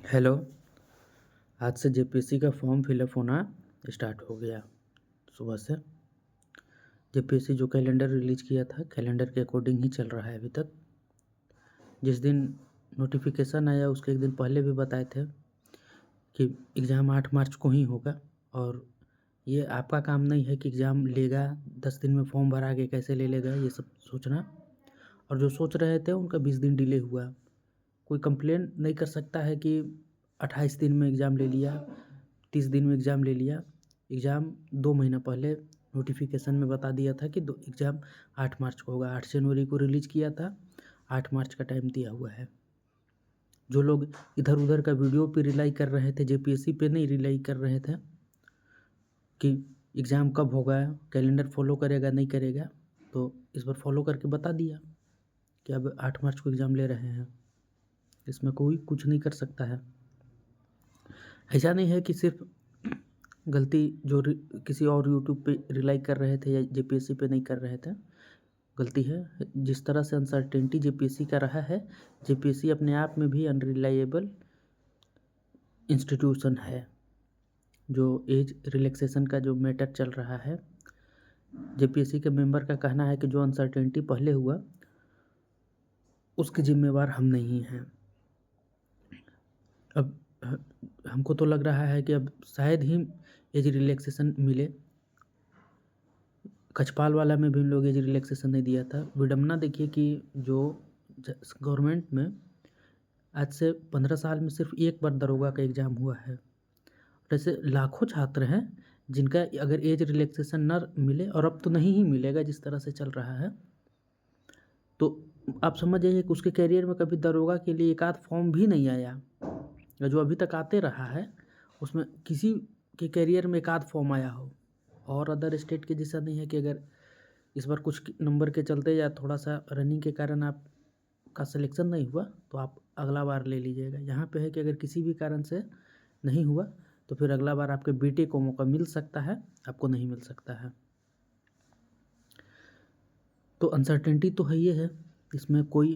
Hello. आज से JPSC का फॉर्म फिलअप होना स्टार्ट हो गया। सुबह से जेपीएससी जो कैलेंडर रिलीज किया था, कैलेंडर के अकॉर्डिंग ही चल रहा है अभी तक। जिस दिन नोटिफिकेशन आया उसके एक दिन पहले भी बताए थे कि एग्ज़ाम 8 मार्च को ही होगा। और ये आपका काम नहीं है कि एग्ज़ाम लेगा 10 दिन में फॉर्म भरा के कैसे ले लेगा, ये सब सोचना। और जो सोच रहे थे उनका 20 दिन डिले हुआ। कोई कंप्लेन नहीं कर सकता है कि 28 दिन में एग्ज़ाम ले लिया, 30 दिन में एग्ज़ाम ले लिया। एग्ज़ाम 2 महीना पहले नोटिफिकेशन में बता दिया था कि एग्ज़ाम 8 मार्च को होगा। 8 जनवरी को रिलीज़ किया था, 8 मार्च का टाइम दिया हुआ है। जो लोग इधर उधर का वीडियो पे रिलाई कर रहे थे, जेपीएससी पे नहीं रिलाई कर रहे थे कि एग्ज़ाम कब होगा, कैलेंडर फॉलो करेगा नहीं करेगा, तो इस बार फॉलो करके बता दिया कि अब 8 मार्च को एग्ज़ाम ले रहे हैं। इसमें कोई कुछ नहीं कर सकता है। ऐसा नहीं है कि सिर्फ गलती जो किसी और यूट्यूब पे रिलाई कर रहे थे या जेपीएससी पे नहीं कर रहे थे, गलती है। जिस तरह से अनसर्टेनिटी जेपीएससी का रहा है, जेपीएससी अपने आप में भी अनरिलायबल इंस्टीट्यूशन है। जो एज रिलैक्सेशन का जो मैटर चल रहा है, जेपीएससी के मेंबर का कहना है कि जो अनसर्टेनिटी पहले हुआ उसके जिम्मेवार हम नहीं हैं। अब हमको तो लग रहा है कि अब शायद ही एज रिलैक्सेशन मिले। कछपाल वाला में भी उन लोग एज रिलैक्सेशन नहीं दिया था। विडम्बना देखिए कि जो गवर्नमेंट में आज से 15 साल में सिर्फ एक बार दरोगा का एग्ज़ाम हुआ है। ऐसे लाखों छात्र हैं जिनका अगर एज रिलैक्सेशन न मिले, और अब तो नहीं ही मिलेगा जिस तरह से चल रहा है, तो आप समझ जाइए कि उसके करियर में कभी दरोगा के लिए एक आध फॉर्म भी नहीं आया। जो अभी तक आते रहा है उसमें किसी के करियर में एक आध फॉर्म आया हो। और अदर स्टेट के जैसा नहीं है कि अगर इस बार कुछ नंबर के चलते या थोड़ा सा रनिंग के कारण आपका सिलेक्शन नहीं हुआ तो आप अगला बार ले लीजिएगा। यहाँ पे है कि अगर किसी भी कारण से नहीं हुआ तो फिर अगला बार आपके बेटे को मौका मिल सकता है, आपको नहीं मिल सकता है। तो अनसर्टेनिटी तो है ही है, इसमें कोई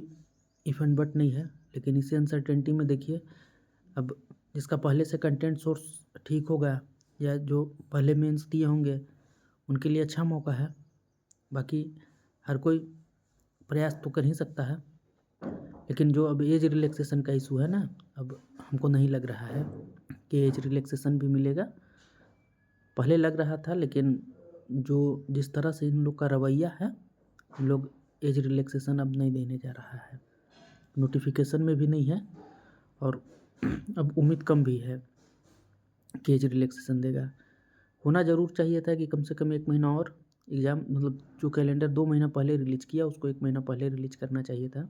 इफ एंड बट नहीं है। लेकिन इसी अनसर्टेनिटी में देखिए, अब जिसका पहले से कंटेंट सोर्स ठीक होगा या जो पहले मेंस दिए होंगे उनके लिए अच्छा मौका है। बाकी हर कोई प्रयास तो कर ही सकता है। लेकिन जो अब एज रिलैक्सेशन का इशू है ना, अब हमको नहीं लग रहा है कि एज रिलैक्सेशन भी मिलेगा। पहले लग रहा था, लेकिन जो जिस तरह से इन लोग का रवैया है, इन लोग एज रिलैक्सेशन अब नहीं देने जा रहा है। नोटिफिकेशन में भी नहीं है और अब उम्मीद कम भी है कि एज रिलैक्सेशन देगा। होना ज़रूर चाहिए था कि कम से कम 1 महीना और एग्ज़ाम, मतलब जो कैलेंडर 2 महीना पहले रिलीज़ किया उसको 1 महीना पहले रिलीज़ करना चाहिए था।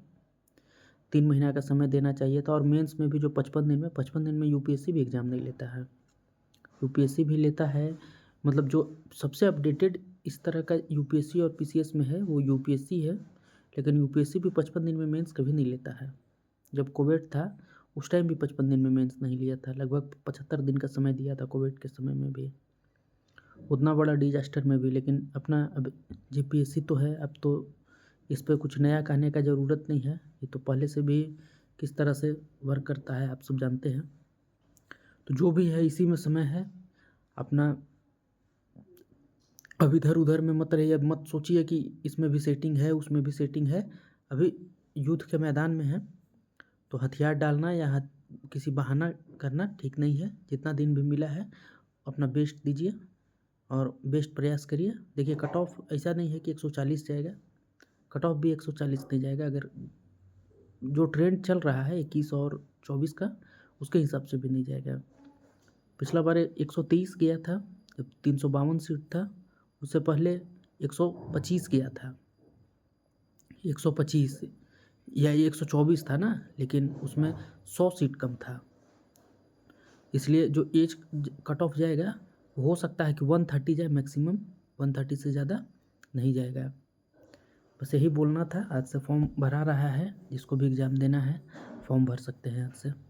3 महीना का समय देना चाहिए था। और मेंस में भी जो 55 दिन में यूपीएससी भी एग्ज़ाम नहीं लेता है। यूपीएससी भी लेता है, मतलब जो सबसे अपडेटेड इस तरह का यूपीएससी और पीसीएस में है वो यूपीएससी है। लेकिन यूपीएससी भी 55 दिन में मेंस कभी नहीं लेता है। जब कोविड था उस टाइम भी 55 दिन में मेंस नहीं लिया था। लगभग 75 दिन का समय दिया था कोविड के समय में भी, उतना बड़ा डिजास्टर में भी। लेकिन अपना अब जेपीएससी तो है, अब तो इस पर कुछ नया कहने का ज़रूरत नहीं है। ये तो पहले से भी किस तरह से वर्क करता है आप सब जानते हैं। तो जो भी है इसी में समय है अपना। अब इधर उधर में मत रहिए, अब मत सोचिए कि इसमें भी सेटिंग है उसमें भी सेटिंग है। अभी युद्ध के मैदान में है तो हथियार डालना या किसी बहाना करना ठीक नहीं है। जितना दिन भी मिला है अपना बेस्ट दीजिए और बेस्ट प्रयास करिए। देखिए कट ऑफ ऐसा नहीं है कि 140 जाएगा, कट ऑफ भी 140 नहीं जाएगा। अगर जो ट्रेंड चल रहा है 21 और 24 का, उसके हिसाब से भी नहीं जाएगा। पिछला बार 130 गया था जब 352 सीट था। उससे पहले 125 गया था, 125 या 124 था ना, लेकिन उसमें 100 सीट कम था। इसलिए जो एज कट ऑफ जाएगा हो सकता है कि 130 जाए मैक्सिमम, 130 से ज़्यादा नहीं जाएगा। बस यही बोलना था। आज से फॉर्म भरा रहा है, जिसको भी एग्ज़ाम देना है फॉर्म भर सकते हैं आज से।